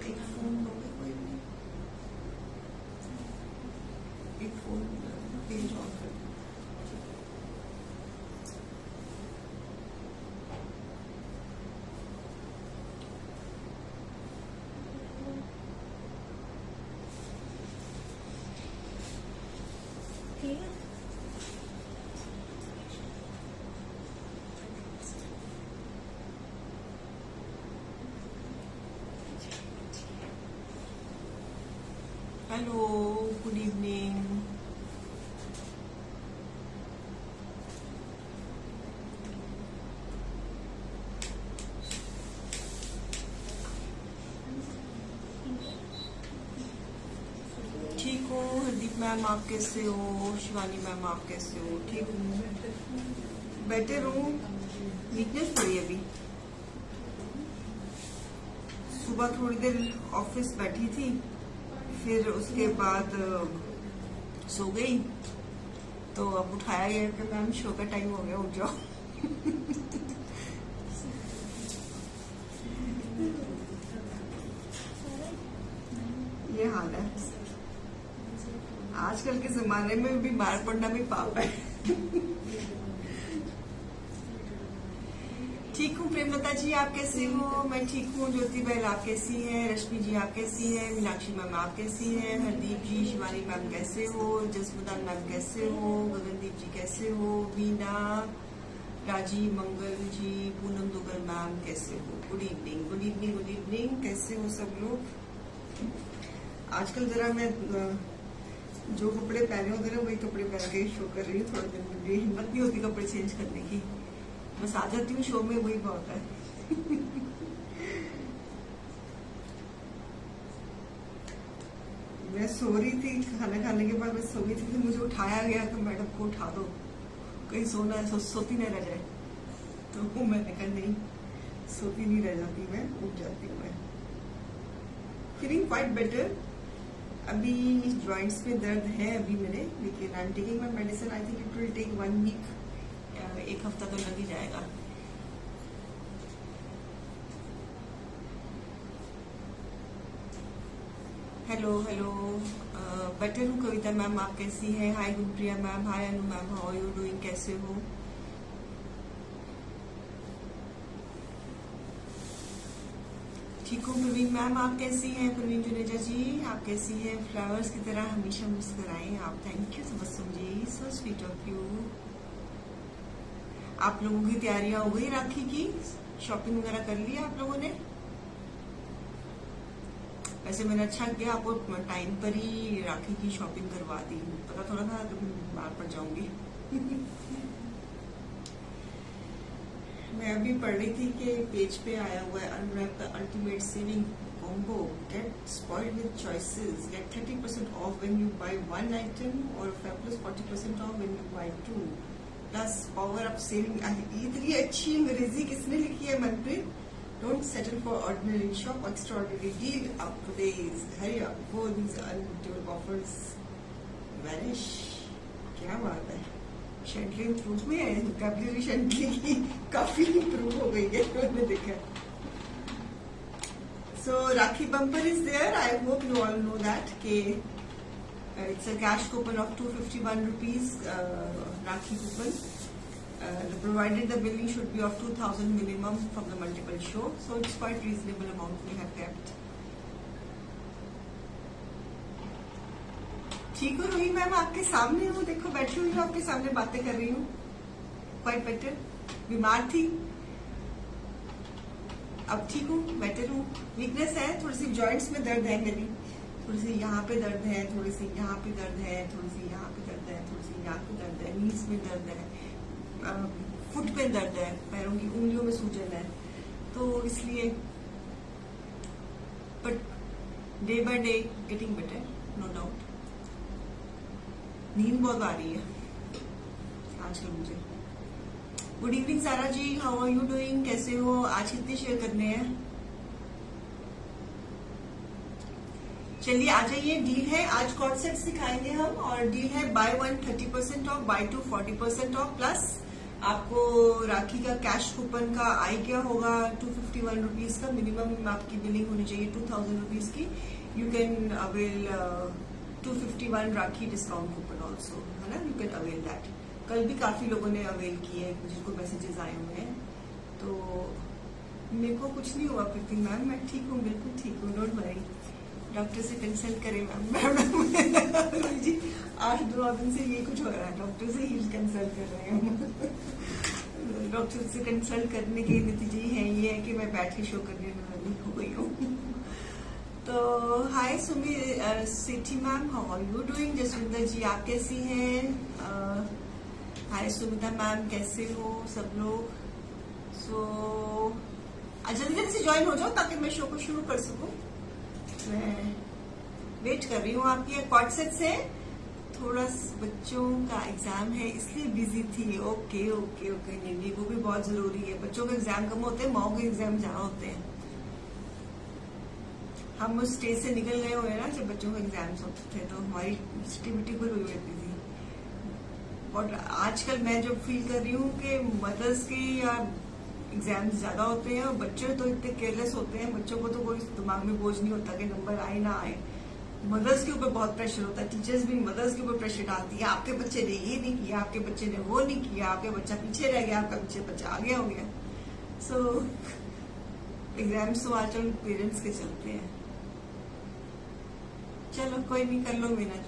एक फोन लोगे कोई नहीं, एक फोन पेज ऑन कर दो। ठीक है। Hello, good evening. ठीक हो हरदीप मैम, आप कैसे हो? शिवानी मैम, आप कैसे हो? ठीक हूँ, बेटर हूँ। वीकनेस थोड़ी अभी, सुबह थोड़ी देर ऑफिस बैठी थी, फिर उसके बाद सो गई, तो अब उठाया गया कि मैम शो का टाइम हो गया, उठ जाओ। ये हाल है, आजकल के जमाने में बीमार पड़ना भी पाप है। ठीक हूँ प्रेमलता जी, आप कैसे हो? मैं ठीक हूँ। ज्योति बहल आप कैसी हैं? रश्मि जी आप कैसी हैं? मीनाक्षी मैम आप कैसी हैं? हरदीप जी, शिवानी मैम कैसे हो? जसमुदान मैम कैसे हो? गगनदीप जी कैसे हो? वीना, राजीव, मंगल जी, पूनम दुगर मैम कैसे हो? Good evening, good evening, good evening. कैसे हो सब लोग? आजकल जरा मैं जो कपड़े पहने होते हैं वही कपड़े पहन के शो कर रही हूँ। थोड़ा दिन में हिम्मत नहीं होती कपड़े चेंज करने की, बस आ जाती हूँ शो में, वही बहुत है। मैं सो रही थी, खाना खाने के बाद मैं सो गई थी, फिर मुझे उठाया गया कि मैडम को उठा दो, कहीं सोना है, सोती नहीं रह जाए। तो मैंने कहा नहीं, सोती नहीं रह जाती, मैं उठ जाती हूँ। मैं फीलिंग क्वाइट बेटर। अभी जॉइंट्स में दर्द है अभी मेरे, लेकिन I am taking my medicine. I think it will take 1 week, एक हफ्ता तो लग ही जाएगा। हेलो हेलो, बेटर हूँ कविता मैम, आप कैसी हैं? Hi Gunapriya ma'am, hi Anu ma'am, how are you doing? कैसे हो? ठीक हूँ प्रवीण मैम, आप कैसी हैं? प्रवीण जुनेजा जी आप कैसी हैं? फ्लावर्स की तरह हमेशा मुस्कुराएं आप। Thank you Tabassum ji, so sweet of you. आप लोगों की तैयारियां हो गई राखी की? शॉपिंग वगैरह कर ली आप लोगों ने? वैसे मैंने अच्छा किया, आपको टाइम पर ही राखी की शॉपिंग करवा दी, पता थोड़ा था तो बीमार पड़ जाऊंगी। मैं अभी पढ़ रही थी कि पेज पे आया हुआ है, unwrap the ultimate saving combo, get spoiled with choices, get 30% off when you buy 1 item और plus 40% off when you buy 2, plus power up saving. इतनी अच्छी अंग्रेजी किसने लिखी है Manpreet? Don't settle for ordinary, shop extraordinary, deal up to days, hurry up, go these unlimited offers vanish. क्या बात है, शेंटली इंप्रूव में है, कैबलरी शेंटली की काफी इंप्रूव हो गई है, मैंने देखा। So Rakhi bumper is there, I hope you all know that के it's a cash coupon of 251 rupees, Rakhi coupon, provided the billing should be of 2000 minimum from the multiple show, so it's quite reasonable amount we have kept. ठीक हो रोही ma'am, आपके सामने हूँ, देखो बैठी हुई हूँ आपके सामने, बातें कर रही हूँ। क्वाइट बेटर, बीमार थी, अब ठीक हूँ, बेटर हूँ। वीकनेस है, थोड़ी सी जॉइंट्स में दर्द है मेरी, थोड़ी सी यहाँ पे दर्द है, थोड़ी सी यहाँ पे दर्द है, थोड़ी सी यहाँ पे दर्द है, थोड़ी सी यहाँ पे दर्द है, नीज में दर्द है, फुट पे दर्द है, पैरों की उंगलियों में सूजन है, तो इसलिए, but day by day getting better, no doubt. नींद बहुत आ रही है आजकल मुझे। गुड इवनिंग सारा जी, हाउ आर यू डूइंग? कैसे हो? आज कितने शेयर करने हैं? चलिए आ जाइए, डील है आज, कॉर्ड सेट सिखाएंगे हम, और डील है buy 1 30% off, buy 2 40% off, plus आपको राखी का कैश कूपन का आई क्या होगा 251 रुपीज का, मिनिमम आपकी बिलिंग होनी चाहिए 2000 रुपीज की। You can avail 251 rakhi discount coupon also, है ना, यू कैन अवेल दैट। कल भी काफी लोगों ने अवेल किए जिनको मैसेजेस आए हुए हैं। तो मेरे को कुछ नहीं हुआ प्रीति मैम, मैं ठीक हूँ, बिल्कुल ठीक हूँ, डोंट वरी। डॉक्टर से कंसल्ट करें मैम जी 8-9 दिन से ये कुछ हो रहा है, डॉक्टर से ही कंसल्ट कर रहे हैं। डॉक्टर से कंसल्ट करने के नतीजे है ये है कि मैं बैठ के शो करने वाली हो गई हूँ। तो हाय सुमी सिटी ma'am, how are you doing? Jasvinder ji आप कैसी हैं? हाय सुमिता मैम, कैसे हो सब लोग? सो जल्दी जल्दी से ज्वाइन हो जाओ ताकि मैं शो को शुरू कर सकूं। मैं वेट कर रही हूँ आपकी। कॉर्ड सेट से थोड़ा बच्चों का एग्जाम है इसलिए बिजी थी। ओके ओके ओके, नहीं वो भी बहुत जरूरी है। बच्चों के एग्जाम कम होते हैं, माओ के एग्जाम ज्यादा होते हैं। हम उस स्टेज से निकल गए हुए ना जब बच्चों के एग्जाम्स होते थे, तो हमारी एक्टिविटी खुल हुई रहती थी। और आजकल मैं जो फील कर रही हूँ कि मदर्स की या एग्जाम्स ज्यादा होते हैं, और बच्चे तो इतने केयरलेस होते हैं, बच्चों को तो कोई दिमाग में बोझ नहीं होता कि नंबर आए ना आए। मदर्स के ऊपर बहुत प्रेशर होता है, टीचर्स भी मदर्स के ऊपर प्रेशर डालती है, आपके बच्चे ने ये नहीं किया, आपके बच्चे ने वो नहीं किया, आपके बच्चा पीछे रह गया, आपका पीछे बच्चा आगे हो गया। सो एग्जाम्स तो आजकल पेरेंट्स के चलते हैं। चलो कोई नहीं, कर लो मेहनत,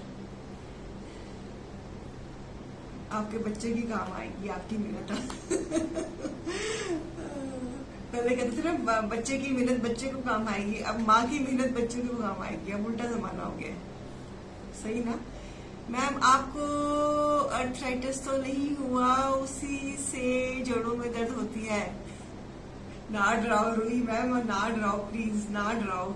आपके बच्चे की काम आएगी आपकी मेहनत। पहले कहते थे ना बच्चे की मेहनत बच्चे को काम आएगी, अब माँ की मेहनत बच्चे को काम आएगी। अब उल्टा जमाना हो गया, सही ना मैम? आपको अर्थराइटिस तो नहीं हुआ, उसी से जोड़ों में दर्द होती है? ना डराओ रूही मैम, और ना डराओ प्लीज, ना डराओ।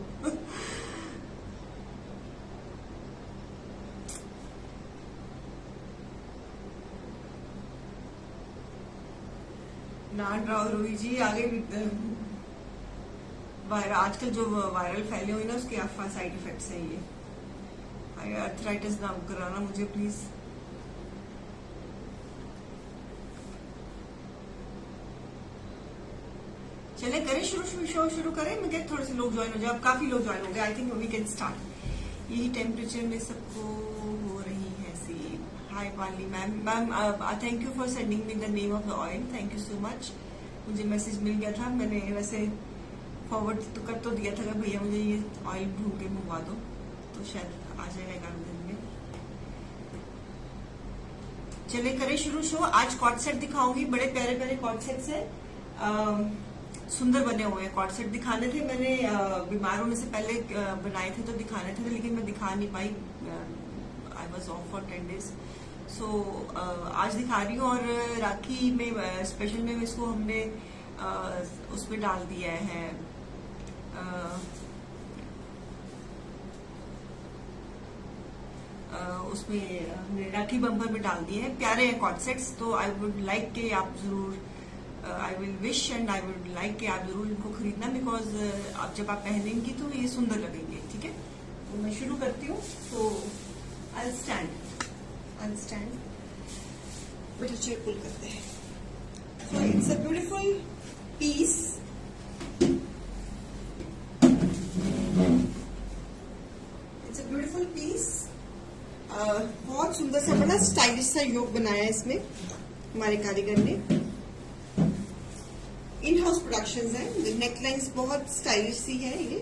ना डराओ रूही जी, आगे आजकल जो वायरल फैले हुए ना उसके अफवाह साइड इफेक्ट्स हैं ये। अर्थराइटिस ना कराना मुझे प्लीज। चले करें शो शुरू करें। मैं कहते थोड़े से लोग ज्वाइन हो जाए, अब काफी लोग ज्वाइन हो गए। I think we can start. यही टेम्परेचर में सबको हो रही है सी। Hi Pali ma'am, thank you for sending me the name of the oil, thank you so much. मुझे मैसेज मिल गया था, मैंने वैसे फॉरवर्ड तो कर तो दिया था कि भैया मुझे ये ऑयल ढूंढ के मंगवा दो, तो शायद आ जाएगा 11 दिन में। चले करें शुरू शो। आज कॉर्ड सेट दिखाऊंगी, बड़े प्यारे प्यारे कॉर्ड सेट्स हैं, सुंदर बने हुए हैं। कॉर्ड सेट दिखाने थे मैंने, बीमार होने से पहले बनाए थे तो दिखाने थे, लेकिन मैं दिखा नहीं पाई, I was off for 10 days। So आज दिखा रही हूँ। और राखी में स्पेशल में इसको हमने उसमें डाल दिया है, उसमें हमने राखी बम्पर में डाल दिए हैं। प्यारे हैं कॉर्ड सेट्स, तो आई वुड लाइक के आप जरूर, I will wish and I would like कि आप जरूर इनको खरीदना, बिकॉज आप जब आप पहनेंगी तो ये सुंदर लगेंगे। ठीक है, तो मैं शुरू करती हूँ। तो आई स्टैंड बेटा, चेयर पुल करते हैं। So it's a beautiful piece. It's a beautiful piece. बहुत सुंदर सा, बड़ा स्टाइलिश सा योग बनाया है इसमें हमारे कारीगर ने। इन हाउस प्रोडक्शंस है। नेकलाइंस बहुत स्टाइलिश सी है, ये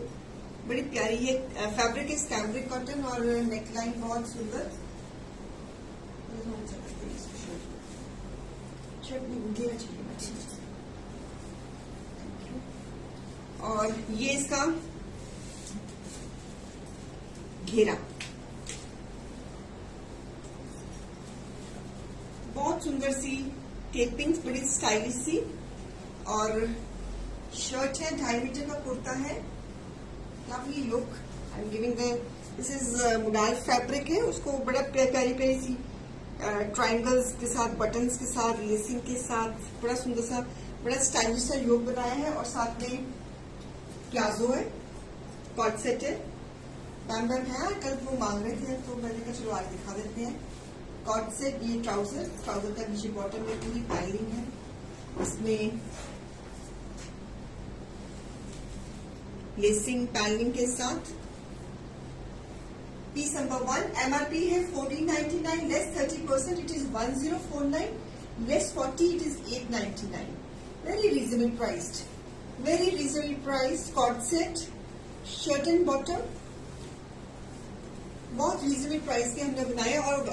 बड़ी प्यारी। ये फैब्रिक इज कैम्ब्रिक कॉटन और नेकलाइन बहुत सुंदर। और ये इसका घेरा बहुत सुंदर सी, टेपिंग्स बड़ी स्टाइलिश सी, और शर्ट है 2.5 मीटर का कुर्ता है। Lovely look. I am giving this is मुडाल fabric है, उसको बड़ा प्यारी प्यारी सी ट्रायंगल्स के साथ, बटन्स के साथ, लेसिंग के साथ बड़ा सुंदर सा, बड़ा स्टाइलिश सा योग बनाया है। और साथ में प्लाजो है, कॉर्ड सेट है, पैम पैम है, कल वो मांग रहे थे तो मैंने कहा चलो आज दिखा देते हैं। कॉट सेट, ये ट्राउजर का नीचे बॉटम में पूरी पाइलिंग है, इसमें लेसिंग पैनलिंग के साथ। पीस नंबर 1, MRP है 1499, less 30%, it is 1049, less 40, it is 899। Very reasonable priced, very reasonable priced co-ord set, shirt and bottom, बहुत रीजनेबल प्राइस के हमने बनाए। और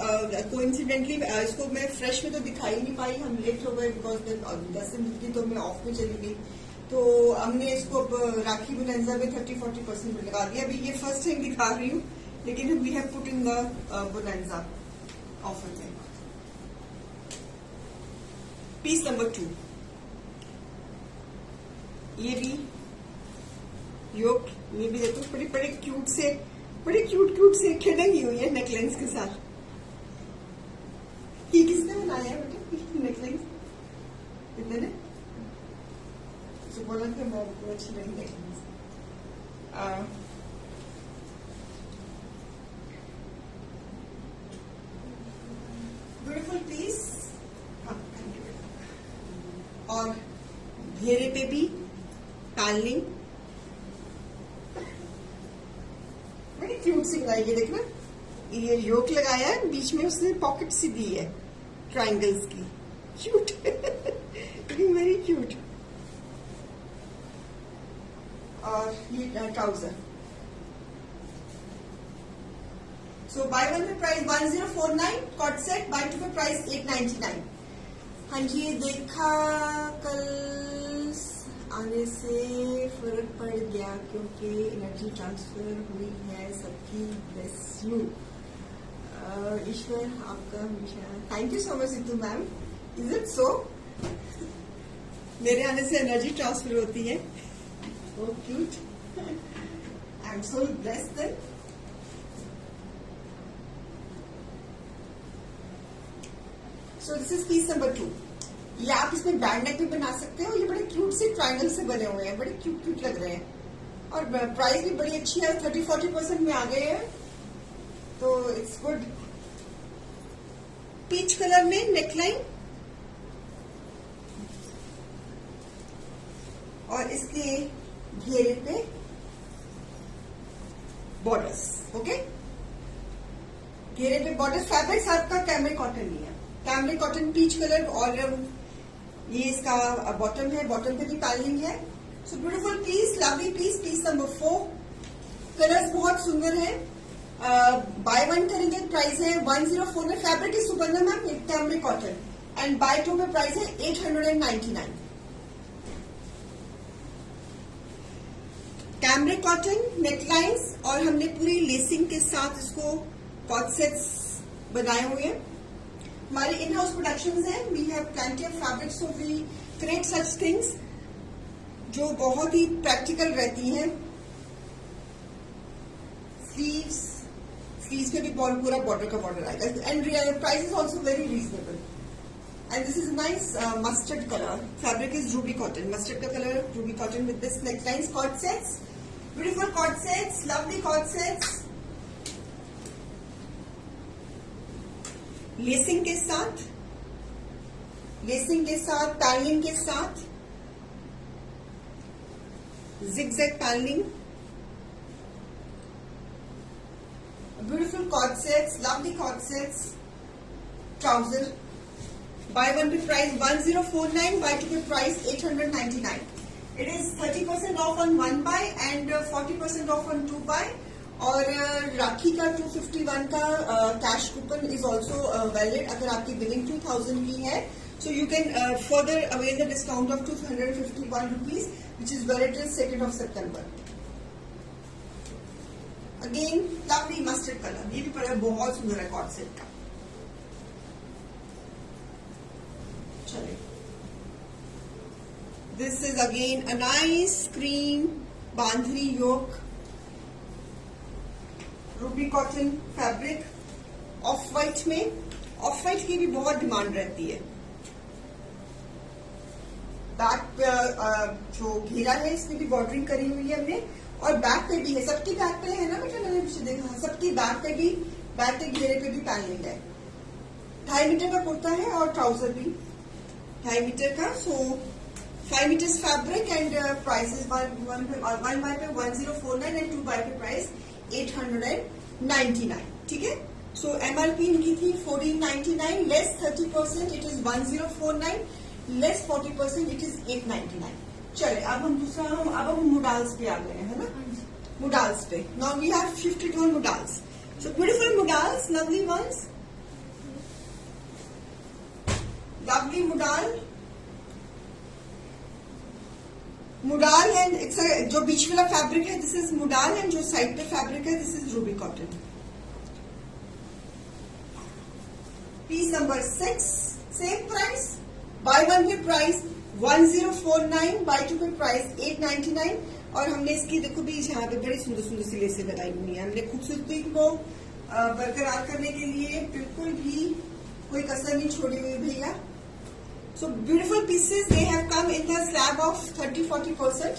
कोइंसिडेंटली इसको मैं फ्रेश में तो दिखाई नहीं पाई, हम लेट हो गए बिकॉज 10 दिन की तो मैं ऑफ में चली गई, तो हमने इसको राखी बोनांजा में 30-40% में लगा दिया। अभी ये फर्स्ट टाइम दिखा रही हूँ, लेकिन we have put in the bonanza offer में। पीस नंबर 2, ये भी योक, ये भी देखो बड़े बड़े क्यूट से खिड़ंगी हुई है नेकलाइंस के साथ। ये किसने बनाया है बेटा नेकलाइंस? कितने ने तो बोला कि मैं अच्छी नहीं नेकलाइंस। ब्यूटीफुल पीस, हाँ और घेरे पे भी पैनलिंग बड़ी क्यूट सी बनाई है। देखना, ये योक लगाया है, बीच में उसने पॉकेट सी दी है ट्रायंगल्स की, क्यूट वेरी क्यूट। और ये trouser. So buy one pay price 1049, co-ord set, buy two pay price 899। हाँ जी, ये देखा कल आने से फर्क पड़ गया क्योंकि एनर्जी ट्रांसफर हुई है सबकी। ब्लेस यू ईश्वर आपका हमेशा। Thank you so much Sidhu ma'am, is it so? मेरे आने से एनर्जी ट्रांसफर होती है, so cute. I'm so blessed then. So this is piece number 2. ये आप इसमें बैंड नेक भी बना सकते हो। ये बड़े क्यूट से ट्रायंगल से बने हुए हैं, बड़े क्यूट लग रहे हैं और प्राइस भी बड़ी अच्छी है, 30-40% में आ गए हैं, तो इट्स गुड। पीच कलर में नेकलाइन और इसके घेरे पे बॉर्डर्स। ओके, घेरे पे बॉर्डर्स। फैब्रिक आपका कैमरिक कॉटन ही है, कैमरिक कॉटन पीच कलर, और ये इसका बॉटम है, बॉटम पे भी पैनलिंग है। So beautiful piece, lovely piece. Piece number 4, colours बहुत सुंदर है। बाय वन करेंगे प्राइस है 104 में। Fabric is Suparna ma'am, cambric cotton, and buy 2 में प्राइस है 899। कैमरिक कॉटन नेकलाइंस, और हमने पूरी लेसिंग के साथ इसको कॉट सेट्स बनाए हुए हैं। हमारे इन हाउस प्रोडक्शन है, we have plenty of fabric, so we create such things जो बहुत ही प्रैक्टिकल रहती हैं। स्लीव्स पे भी पूरा बॉर्डर का बॉर्डर आएगा, and price is also very reasonable. And this is nice mustard colour, fabric is ruby cotton, mustard का colour ruby cotton with this necklines. Cord sets, beautiful cord sets, lovely cot sets, lacing के साथ panelling के साथ, zigzag panelling, beautiful cord sets, lovely cot sets, trouser. Buy one pay price 1049, buy two pay price 899। It is 30% off on 1 buy and 40% of on 2 buy. और राखी का 251 का cash coupon is also valid अगर आपकी billing 2000 की है, so you can further avail the discount of 251 rupees which is valid till 2 सितंबर। Again lovely mustard colour, ये भी पड़ा बहुत सुंदर है कॉट सेट का। चलिए, this is again a nice cream bandhani yoke, ruby cotton fabric, off white में। ऑफ वाइट की भी बहुत डिमांड रहती है। बैक पे जो घेरा है इसमें भी बॉर्डरिंग करी हुई है हमने, और बैक पे भी है, सबकी बैक पे है ना बेटा, मैंने पीछे बैक के घेरे पे भी पैनलिंग है। 2.5 मीटर का कुर्ता है और ट्राउजर भी 2.5 मीटर का। So 5 metres fabric and price is 1 buy pay 1049 and 2 bye पे प्राइस 899। ठीक है। सो MRP इनकी थी 1499, less 30% it is 1049, less 40% it is 899। चले अब हम मुडाल्स पे आ गए है ना, मुडाल्स पे। Now we have 52 modals. So beautiful modals, lovely ones, lovely modal and जो बीच वाला फैब्रिक है दिस इज मुडाल एंड जो साइड पे फैब्रिक है this is ruby cotton. Piece number 6, same price, buy 1 pay price 1049, bye 2 पे price 899। और हमने इसकी देखो भी यहाँ पे बड़ी सुंदर सुंदर सी लेसें लगाई हुई है। हमने खूबसूरती को बरकरार करने के लिए बिल्कुल भी कोई कसर नहीं छोड़ी हुई भैया। सो beautiful pieces, they have come in the slab of 30-40%।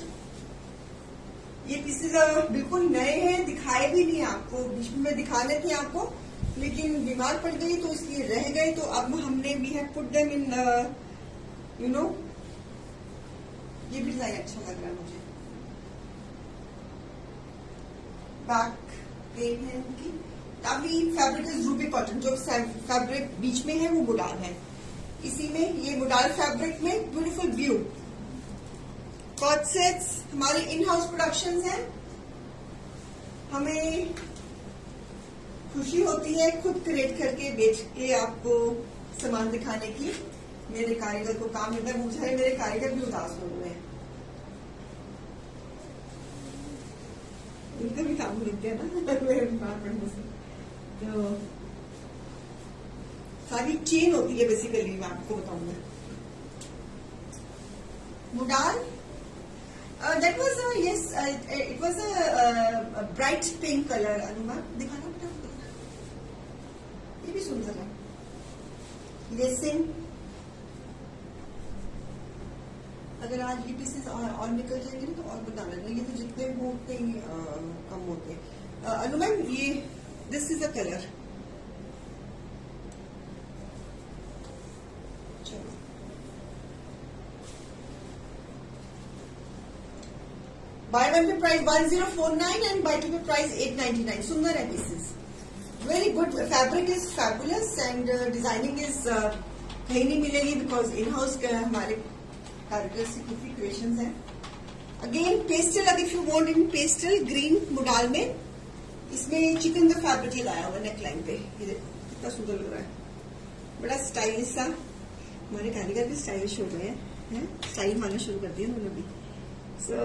ये पीसेस बिल्कुल नए हैं, दिखाए भी नहीं आपको, बीच में दिखाने थे आपको लेकिन बीमार पड़ गई तो इसलिए रह गए। तो अब हमने we have put them in you know. ये भी डिजाइन अच्छा लग रहा है मुझे। बैक पेन है इनकी। अभी फैब्रिक इज रूबी कॉटन, जो फैब्रिक बीच में है वो मुडाल है। इसी में ये मुडाल फैब्रिक में ब्यूटीफुल व्यू कॉट सेट्स हमारे इन हाउस प्रोडक्शंस हैं। हमें खुशी होती है खुद क्रिएट करके बेच के आपको सामान दिखाने की। मेरे कारीगर को काम मिलता है, मुझे मेरे कारीगर भी उदास हो रहे हैं, उनका भी काम मिलते हैं ना मेरे बीमार पड़ने से। तो सारी चेन होती है बेसिकली, मैं आपको बताऊंगा। Modal that was yes it was a bright pink colour. Anuma दिखाना बेटा, ये भी सुंदर है। लेसिंग, अगर आज ये पीसेस और निकल जाएंगे तो और बता देना। ये तो जितने हो उतने ही कम होते हैं। अनुमा ये this is a colour. Buy 1 pay price 1049 and buy 2 पे प्राइस 899। सुंदर है pieces, very good. Fabric is fabulous and designing is कहीं नहीं मिलेगी बिकॉज इन हाउस हमारे कारीगर्स की काफी क्रिएशंस हैं। अगेन पेस्टल, अगर if you want in pastel green मुडाल में, इसमें चिकन का फैब्रिक लगाया हुआ नेकलाइन पे। ये देखो कितना सुंदर लग रहा है, बड़ा स्टाइलिश सा। हमारे कारीगर भी स्टाइलिश हो गए हैं, स्टाइल मारना शुरू कर दिया उन्होंने भी। सो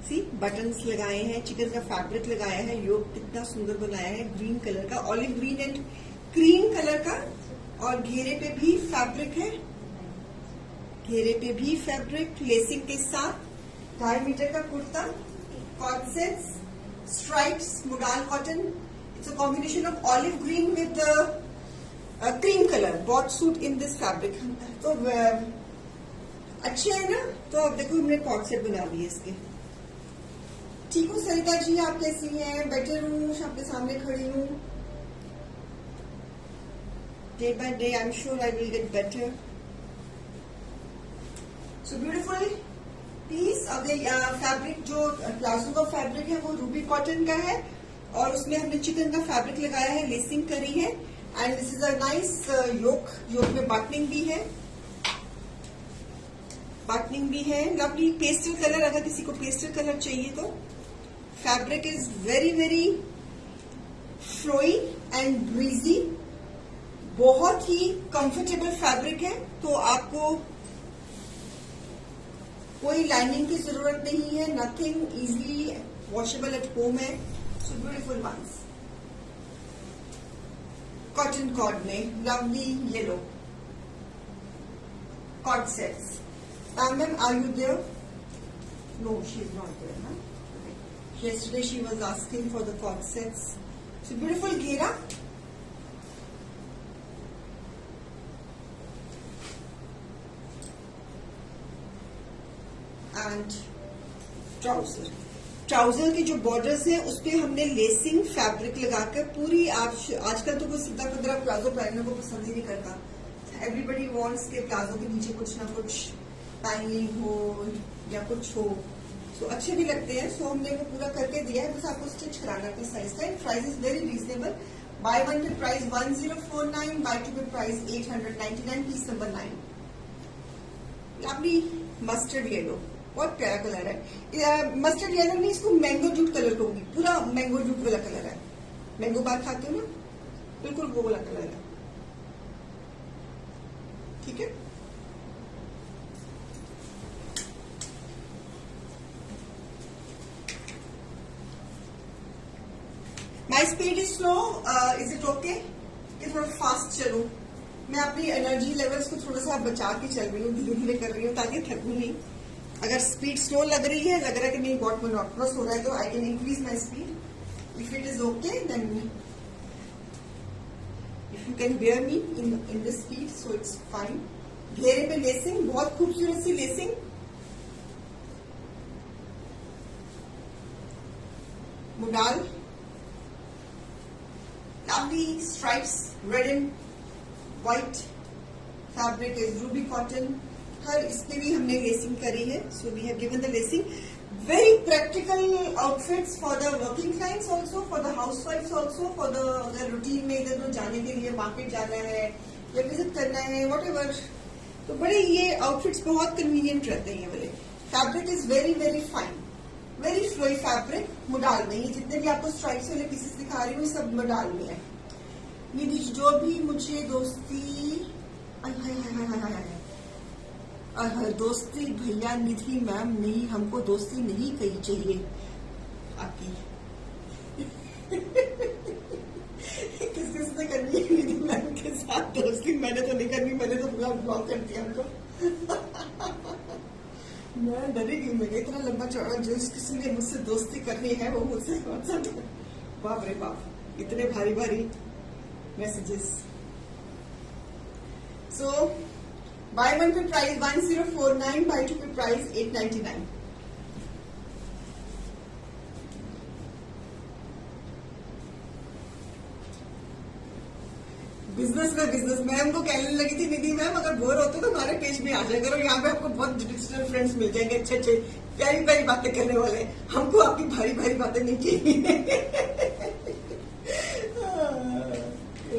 सी बटन्स लगाए हैं, चिकन का फैब्रिक लगाया है, योग कितना सुंदर बनाया है, ग्रीन कलर का, olive green and cream colour का। और घेरे पे भी फैब्रिक है, घेरे पे भी फैब्रिक लेसिंग के साथ। 2.5 मीटर का kurta, co-ord sets, stripes, modal cotton. It's a combination of olive green with cream colour, both suit in this fabric. तो अच्छे है ना। तो अब देखो हमने कॉट सेट बना दिए इसके। ठीक हूँ सरिता जी, आप कैसी हैं? बेटर हूँ, आपके सामने खड़ी हूँ। Day by day I am sure I will get better. So beautiful piece. अब फैब्रिक जो प्लाजो का फैब्रिक है वो रूबी कॉटन का है और उसमें हमने चिकन का फैब्रिक लगाया है, लेसिंग करी है and this is a nice yoke में बटनिंग भी है, बटनिंग भी है। लवली पेस्टल कलर, अगर किसी को पेस्टल कलर चाहिए तो। Fabric is very very flowy and breezy, बहुत ही कंफर्टेबल फैब्रिक है। तो आपको कोई लाइनिंग की जरूरत नहीं है, nothing, easily washable at home है। So beautiful ones. Cotton cord में lovely yellow cord sets. Ma'am are you there? No, she is not there ना। Yesterday she was asking for the cord sets. So beautiful ghera. And trouser. Trouser के जो borders हैं उस पे हमने lacing fabric लगाकर पूरी, आजकल तो कोई सीधा खुदरा प्लाजो पहनने को पसंद ही नहीं करता। एवरीबडी वांट्स के प्लाजो के नीचे कुछ ना कुछ पैनिंग हो या कुछ हो, सो अच्छे भी लगते हैं। सो हमने वो पूरा करके दिया है, बस आपको स्टिच कराना है साइज का। Price is very reasonable. Buy one pay price 1049, buy two pay price 899, piece number 9। Lovely mustard yellow, बहुत प्यारा कलर है। मस्टर्ड येलो नहीं, इसको मैंगो जूट कलर कहूंगी, पूरा मैंगो जूट वाला कलर है। मैंगो बार खाते हो ना, बिल्कुल वो वाला कलर है। ठीक है, my speed is slow, is it okay कि थोड़ा फास्ट चलूं? मैं अपनी एनर्जी लेवल्स को थोड़ा सा बचा के चल रही हूँ, धीरे धीरे कर रही हूँ ताकि थकूं नहीं। अगर स्पीड स्लो लग रही है, लग रहा है कि नहीं बहुत मोनोटोनस हो रहा है, तो I can increase my speed. If it is okay then if you can bear me in this speed, so it's fine. घेरे पे लेसिंग, बहुत खूबसूरत सी lacing. Modal, lovely stripes, red and white fabric is ruby cotton। हर इसमें भी हमने lacing करी है, so we have given the lacing. Very practical outfits for the working clients also, for the house wifes also, for the अगर routine में इधर उधर जाने के लिए, मार्केट जाना है या विजिट करना है, वॉट एवर, तो बड़े ये आउटफिट्स बहुत कन्वीनियंट रहते हैं ये वाले। Fabric is very very fine, very flowy fabric. Modal में ये जितने भी आपको स्ट्राइप्स वाले पीसेस दिखा रही हूँ सब मुडाल में है। निधि जो भी मुझे दोस्ती, दोस्ती भैया निधि मैम नहीं, हमको दोस्ती नहीं कही चाहिए आपकी। किस किसने करनी है निधि मैम के साथ दोस्ती? मैंने तो नहीं करनी, मैंने तो पूरा ब्लॉक कर दिया हमको। मैं डरी गई, मैंने इतना लंबा चौड़ा, जिस किसी ने मुझसे दोस्ती करनी है वो मुझसे कौन सा, बाप रे बाप, इतने भारी भारी मैसेजेस। सो buy one pay price 1049, buy two pay price 899। Business में बिजनेस, मैम को कहने लगी थी निधि मैम अगर बोर होते तो हमारे पेज में आ जाया करो, यहाँ पे आपको बहुत डिजिटल फ्रेंड्स मिल जाएंगे, अच्छे अच्छे प्यारी प्यारी बातें करने वाले। हमको आपकी भारी भारी बातें नहीं चाहिए।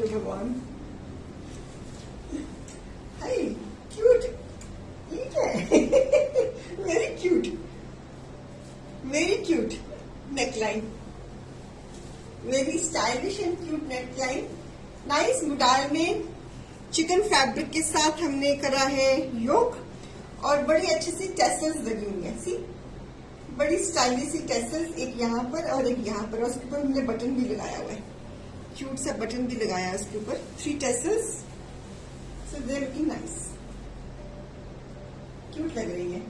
भगवान, हाय क्यूट, ठीक है। Very cute, very cute neckline, very stylish and cute neckline. Nice. मुडाल में चिकन फैब्रिक के साथ हमने करा है योक, और बड़ी अच्छी सी टेसल्स लगी हुई है। सी, बड़ी स्टाइलिश सी टेसल्स, एक यहाँ पर और एक यहाँ पर, और उसके ऊपर हमने बटन भी लगाया हुआ है, क्यूट सा बटन भी लगाया है उसके ऊपर। 3 tassels, so they are looking nice, cute लग रही है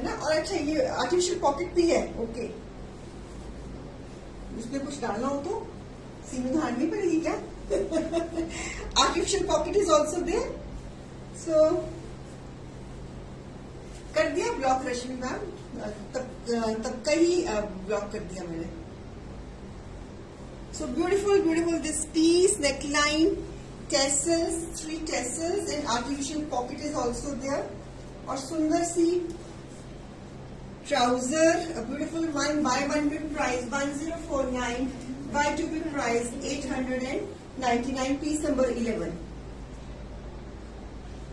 ना। और अच्छा ये आर्टिफिशियल पॉकेट भी है, ओके। उसमें कुछ डालना हो तो सीने धारनी पड़ेगी क्या? Artificial pocket is also there, so कर दिया ब्लॉक रश्मि मैम, तब का ही ब्लॉक कर दिया मैंने। So beautiful beautiful this piece, neckline, tassels, 3 tassels and artificial pocket is also there, और सुंदर सी trouser, a beautiful one। Buy one with price 1049, buy two with price 899, piece number 11।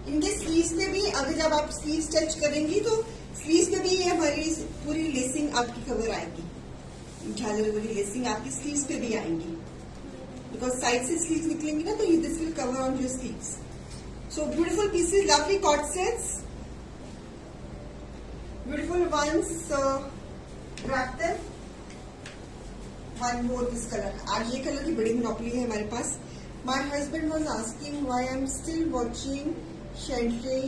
इनके sleeves पे भी, अगर जब आप स्लीव्स टच करेंगी तो स्लीव्स पे भी ये हमारी पूरी लेसिंग आपकी कवर आएगी, झालर वाली लेसिंग आपकी स्लीव्स पे भी आएंगी, बिकॉज साइड से स्लीव्स निकलेंगी ना, तो this will cover on your sleeves. So beautiful pieces, lovely cot sets, beautiful ones, wrap them। one more this color, आज ये कलर की बड़ी मोनोपोली है हमारे पास। My husband was asking why I'm still watching Shantley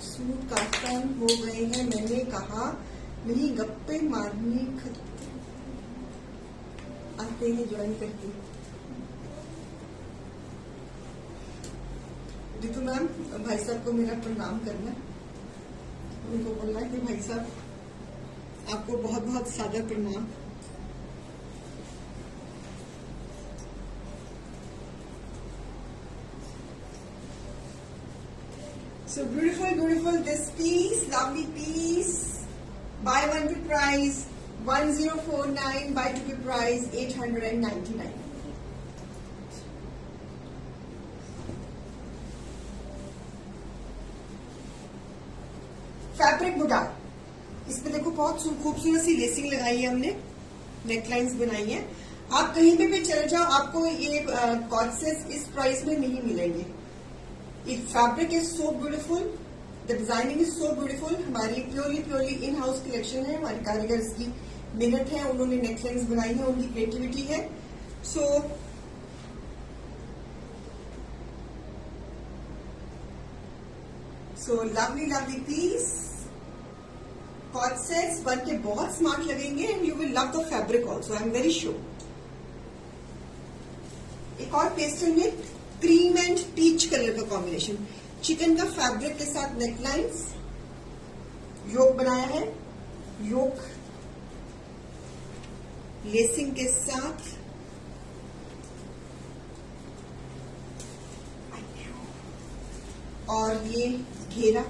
suit kaftan हो गए हैं। मैंने कहा नहीं, गप्पे मारने आते हैं, ज्वाइन करती। रितु मैम, भाई साहब को मेरा प्रणाम करना, उनको बोलना है कि भाई साहब आपको बहुत बहुत सादर प्रणाम। So beautiful, beautiful. This piece, lovely piece. Buy one big price 1049. Buy two big price 899. Fabric बुटार, इसमें देखो बहुत खूबसूरत सी लेसिंग लगाई है हमने, नेकलाइंस बनाई है। आप कहीं पे भी चले जाओ, आपको ये कॉर्सेस इस प्राइस में नहीं मिलेंगे। It fabric is so beautiful, the designing is so beautiful. हमारी प्योरली इन हाउस कलेक्शन है, हमारे कारीगर इसकी मेहनत है, उन्होंने नेकलाइंस बनाई है, उनकी क्रिएटिविटी है। So lovely piece, co-ord sets बन के बहुत स्मार्ट लगेंगे and you will love the fabric also, I am very sure. एक और पेस्टल में क्रीम एंड पीच कलर का कॉम्बिनेशन, चिकन का फैब्रिक के साथ नेकलाइंस, योक बनाया है, योक लेसिंग के साथ, और ये घेरा,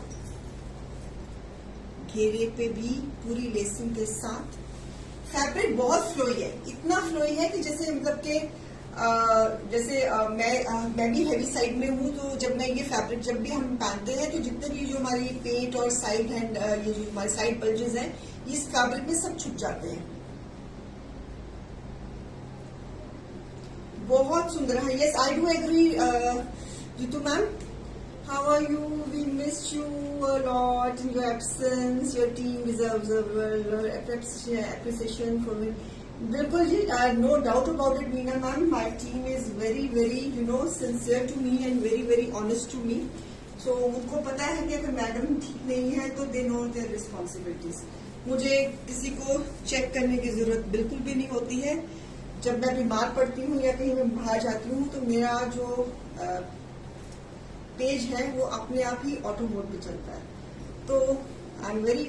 घेरे पे भी पूरी लेसिंग के साथ। फैब्रिक बहुत फ्लोई है, इतना फ्लोई है कि जैसे मतलब के मैं भी हैवी साइड में हूँ, तो जब मैं ये फैब्रिक जब भी हम पहनते हैं तो जितने भी जो हमारी पेट और साइड हैंड ये जो हमारे साइड बल्जेस हैं, इस फैब्रिक में सब छुप जाते हैं। बहुत सुंदर है। Yes, I do agree Ritu ma'am. How are you? We missed you a lot in your absence. Your team deserves a appreciation for me. बिल्कुल जी, no doubt about it, Meena ma'am. My team is very sincere to me and very honest to me. So उनको पता है कि अगर madam ठीक नहीं है तो they know their responsibilities. मुझे किसी को चेक करने की जरूरत बिल्कुल भी नहीं होती है। जब मैं बीमार पड़ती हूँ या कहीं मैं बाहर जाती हूँ तो मेरा जो पेज है वो अपने आप ही ऑटो मोड पे चलता है। तो I am very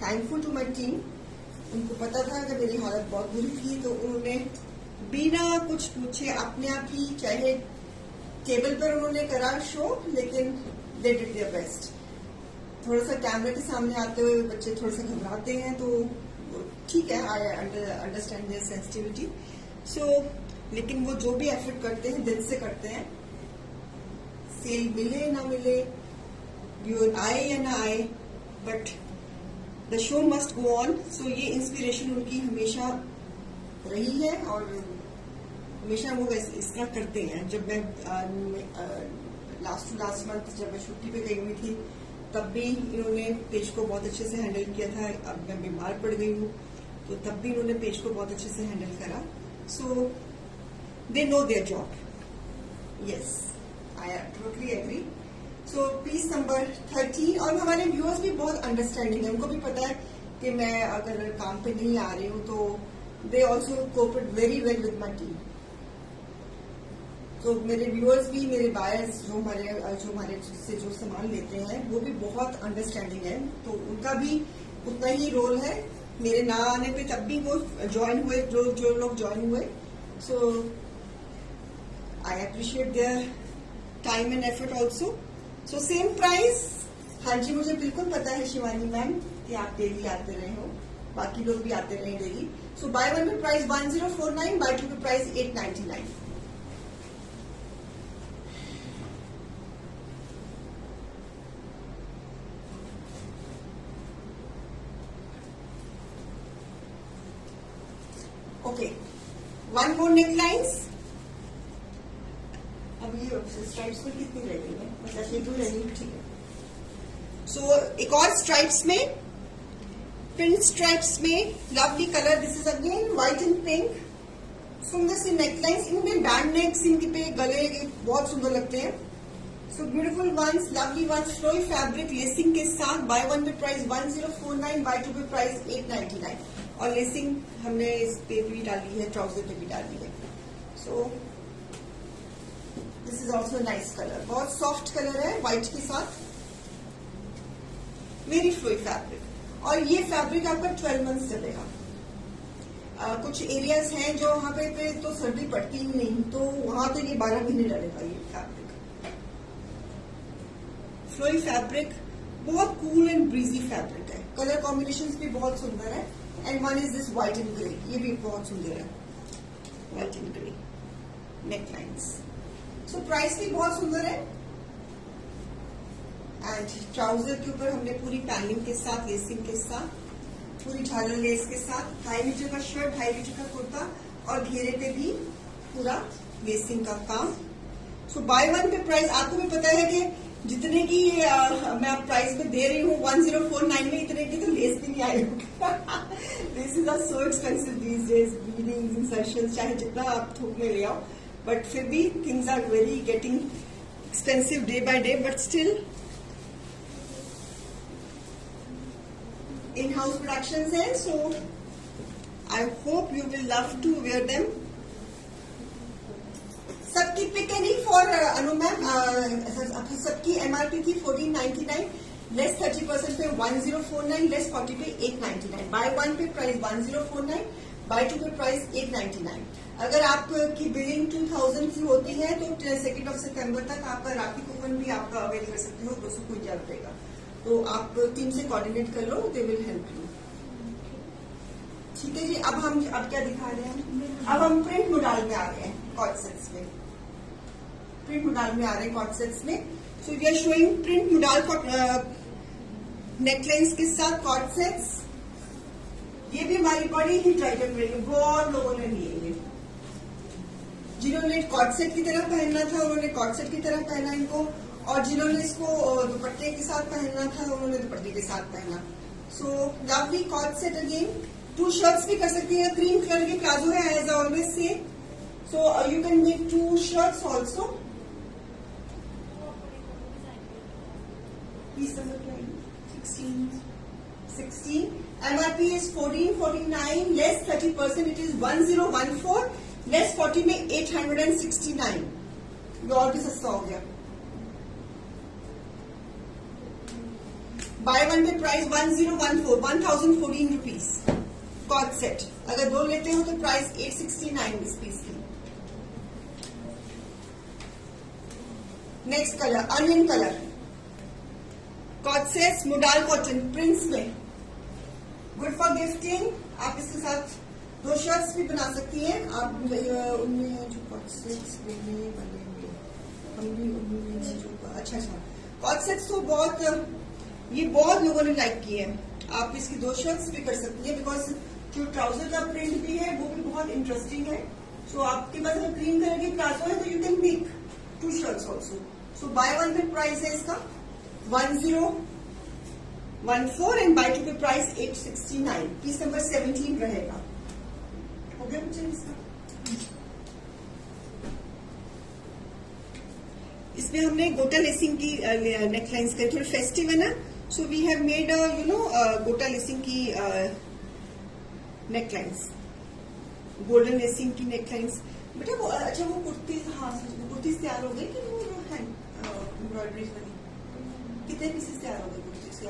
thankful to my team. उनको पता था कि मेरी हालत बहुत बुरी थी, तो उन्होंने बिना कुछ पूछे अपने आप ही, चाहे टेबल पर उन्होंने करा शो, लेकिन दे डिड देयर बेस्ट। थोड़ा सा कैमरे के सामने आते हुए बच्चे थोड़ा सा घबराते हैं, तो ठीक है, आई अंडरस्टैंड देयर सेंसिटिविटी। सो लेकिन वो जो भी एफर्ट करते हैं दिल से करते हैं। सेल मिले ना मिले, व्यूअर आए या ना आए, but the show must go on. So ये इंस्पिरेशन उनकी हमेशा रही है और हमेशा वो इस तरह करते हैं। जब मैं लास्ट मंथ जब मैं छुट्टी पे गई हुई थी, तब भी इन्होंने पेज को बहुत अच्छे से हैंडल किया था। अब मैं बीमार पड़ गई हूँ तो तब भी इन्होंने पेज को बहुत अच्छे से हैंडल करा। So they know their job. Yes, I totally agree. So piece number 13, और हमारे व्यूअर्स भी बहुत अंडरस्टैंडिंग है, उनको भी पता है कि मैं अगर काम पे नहीं आ रही हूँ तो they also cooperate very well with my team. तो मेरे व्यूअर्स भी, मेरे बायर्स जो हमारे से जो सामान लेते हैं, वो भी बहुत अंडरस्टैंडिंग है। तो उनका भी उतना ही रोल है। मेरे ना आने पे तब भी वो ज्वाइन हुए, जो लोग ज्वाइन हुए। So I appreciate their time and effort also. So same price. हाँ जी, मुझे बिल्कुल पता है शिवानी मैम कि आप डेली आते रहे हो, बाकी लोग भी आते रहे डेली। सो buy one pay price 1049, buy two pay price 899। Okay, one more necklines. अब ये स्ट्राइप्स पर कितनी रह गई है? मतलब ये तो रही, ठीक है। सो एक और स्ट्राइप्स में, प्रिंट स्ट्राइप्स में lovely colour, this is again white and pink. सुंदर सी नेकलाइंस, इनमें बैंड नेक्स, इनके पे गले बहुत सुंदर लगते हैं। So beautiful ones, lovely ones, flowy fabric lacing के साथ। Buy one pay price 1049, buy two pay price 899। और लेसिंग हमने इस पे भी डाली है, ट्राउजर पे भी डाली है। सो this is also nice colour, बहुत सॉफ्ट कलर है व्हाइट के साथ, वेरी फ्लोई फैब्रिक। और ये फैब्रिक आपका 12 मंथ्स चलेगा। कुछ एरियाज हैं जो वहां पे तो सर्दी पड़ती ही नहीं, तो वहां तो ये 12 महीने डलेगा ये फैब्रिक। फ्लोई फैब्रिक, बहुत कूल एंड ब्रीजी फैब्रिक है। कलर कॉम्बिनेशंस भी बहुत सुंदर है। And one is this white and grey, ये भी बहुत सुंदर है, white and grey neck lines. So price भी बहुत सुंदर है। एंड ट्राउजर के ऊपर हमने पूरी पैनिंग के साथ, लेसिंग के साथ, पूरी झालर लेस के साथ, 2.5 मीटर का शर्ट, 2.5 मीटर का कुर्ता और घेरे पे भी पूरा लेसिंग का काम। सो बाय वन पे प्राइस आपको भी पता है कि जितने की मैं आप प्राइस पे दे रही हूँ 1049 में, इतने की तो लेस भी नहीं आई होगी। This is are so expensive these days, beadings, insertions, चाहे जितना आप थोक में ले आओ, बट फिर भी things are very getting expensive day by day, but still in-house productions हैं, so I hope you will love to wear them. सबकी pick any for Anu ma'am, सबकी MRP थी 1499, लेस 30% पे 1049, लेस 40 पे 899। Bye one pay price 1049, buy two pay price 899। अगर आपकी billing 2000 की होती है तो 2 सितंबर तक आपका राखी कूपन भी आपका अवेल कर सकते हो, 251 रुपए का। तो आप टीम से कोऑर्डिनेट कर लो, दे विल हेल्प यू। ठीक है जी, अब क्या दिखा रहे हैं? अब हम प्रिंट मोडाल में आ रहे हैं, कॉर्ड सेट्स में। प्रिंट मोडाल में आ रहे हैं कॉर्ड सेट्स में। So we are showing print modal necklines के साथ कॉर्ड सेट्स। ये भी हमारी बड़ी हिट आइटम रही है, बहुत लोगों ने लिए ये। जिन्होंने कॉर्ड सेट की तरह पहनना था उन्होंने कॉर्ड सेट की तरह पहना इनको, और जिन्होंने इसको दुपट्टे के साथ पहनना था उन्होंने दुपट्टे के साथ पहना। So lovely cord set again. 2 shirts भी कर सकती हैं। क्रीम कलर की प्लाजो है एज ऑलवेज से, so you can make 2 shirts also. Piece number 16। MRP is 1449, less 30%, it is 1014, less 40 में 869। ये और भी सस्ता हो गया। Buy one pay price 1014 rupees cord set. अगर 2 लेते हो तो प्राइस 869 इस पीस की। Next colour onion colour, cord sets, modal cotton prints में, गुड फॉर गिफ्टिंग। आप इसके साथ 2 शर्ट्स भी बना सकती हैं। आप उनमें जो कॉर्ड सेट्स लेने वाले हम भी उनमें जो अच्छा कॉर्ड सेट्स तो बहुत लोगों ने लाइक किए हैं। आप इसकी 2 शर्ट्स भी कर सकती हैं, बिकॉज जो ट्राउजर का प्रिंट भी है वो भी बहुत इंटरेस्टिंग है। सो आपके पास अगर क्रीम कलर की प्लाजो है तो you can make 2 shirts also. So buy one pay price है इसका 1014 and buy two pay price 869। Piece number 17 रहेगा। हो गया मुझे इसका। इसमें हमने गोटा लेसिंग की नेकलाइंस करी, थोड़ी फेस्टिव है ना, सो वी हैव मेड गोटा लेसिंग की नेकलाइंस, गोल्डन लेसिंग की नेकलाइंस। बेटा वो अच्छा वो कुर्ती, हाँ कुर्ती तैयार हो गई कि वो है एम्ब्रॉयडरी वाली? कितने पीसेस तैयार हो गए कुर्ती से?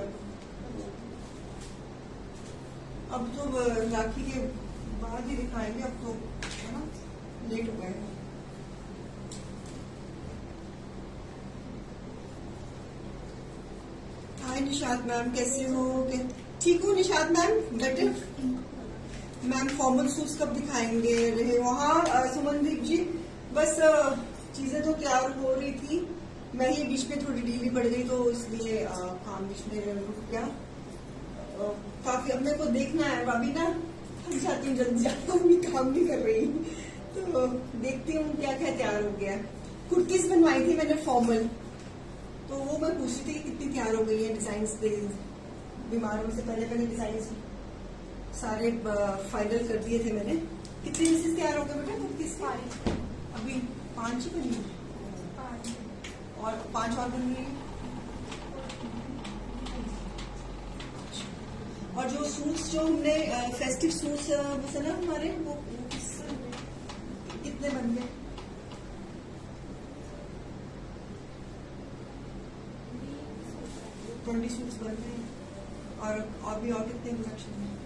अब तो राखी के बाद ही दिखाएंगे, अब तो है ना लेट हो गए। हाय निशाद मैम, कैसे हो? ठीक हूँ Nishad ma'am, better. Ma'am formal suits कब दिखाएंगे रहे वहाँ? सुमनदीप जी, बस चीजें तो तैयार हो रही थी, मैं ही बीच में थोड़ी ढीली पड़ गई तो इसलिए काम बीच में रुक गया। काफी अब मेरे को देखना है, अभी ना थक जाती हूँ जल्दी जाता हूँ, काम नहीं कर रही, तो देखती हूँ क्या क्या तैयार हो गया। कुर्तीज बनवाई थी मैंने फॉर्मल, तो वो मैं पूछ रही थी कि कितनी तैयार हो गई है डिजाइन। बीमार होने से पहले डिजाइन सारे फाइनल कर दिए थे मैंने। कितने पीसेस तैयार हो गए बेटा कुर्तीज के? अभी 5 ही बनी और 5 और बन रही है। और जो सूट्स जो हमने फेस्टिव सूट्स है ना हमारे, वो कितने बन गए? 20 सूट्स बन गए। और भी और कितने कलेक्शन हैं?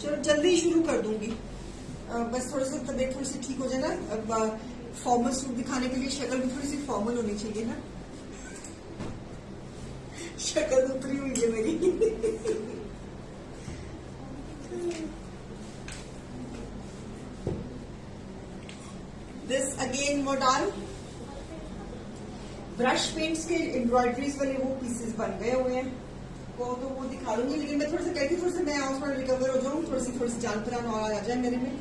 चलो जल्दी शुरू कर दूंगी, बस थोड़ा सा तबीयत थोड़ी सी ठीक हो जाए ना। अब फॉर्मल सूट दिखाने के लिए शक्ल भी थोड़ी सी फॉर्मल होनी चाहिए ना। शक्ल उतरी हुई है मेरी। This again modern brush paints के एम्ब्रॉयडरीज वाले वो पीसेस बन गए हुए हैं, वो तो वो दिखा दूंगी। लेकिन मैं थोड़ा सा कहती थोड़ा सा मैं उसमें रिकवर हो जाऊँ, थोड़ी सी जान पहचान और आ जाए मेरे में,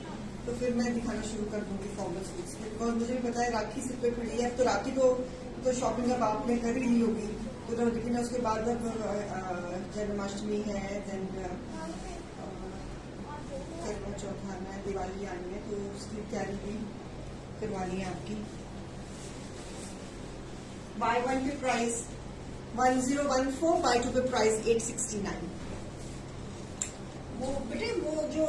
तो फिर मैं दिखाना शुरू कर दूंगी फॉर्मल सूट्स के। बिकॉज मुझे भी पता है राखी सिर पे खड़ी है। अब तो राखी तो शॉपिंग अब आपने कर ही ली होगी, तो लेकिन उसके बाद अब जन्माष्टमी है, देन करवा चौथ आना है, दिवाली आनी है, तो उसकी तैयारी भी करवानी है आपकी। Bye one pay price 1014, buy two pay price 869। वो बेटे वो जो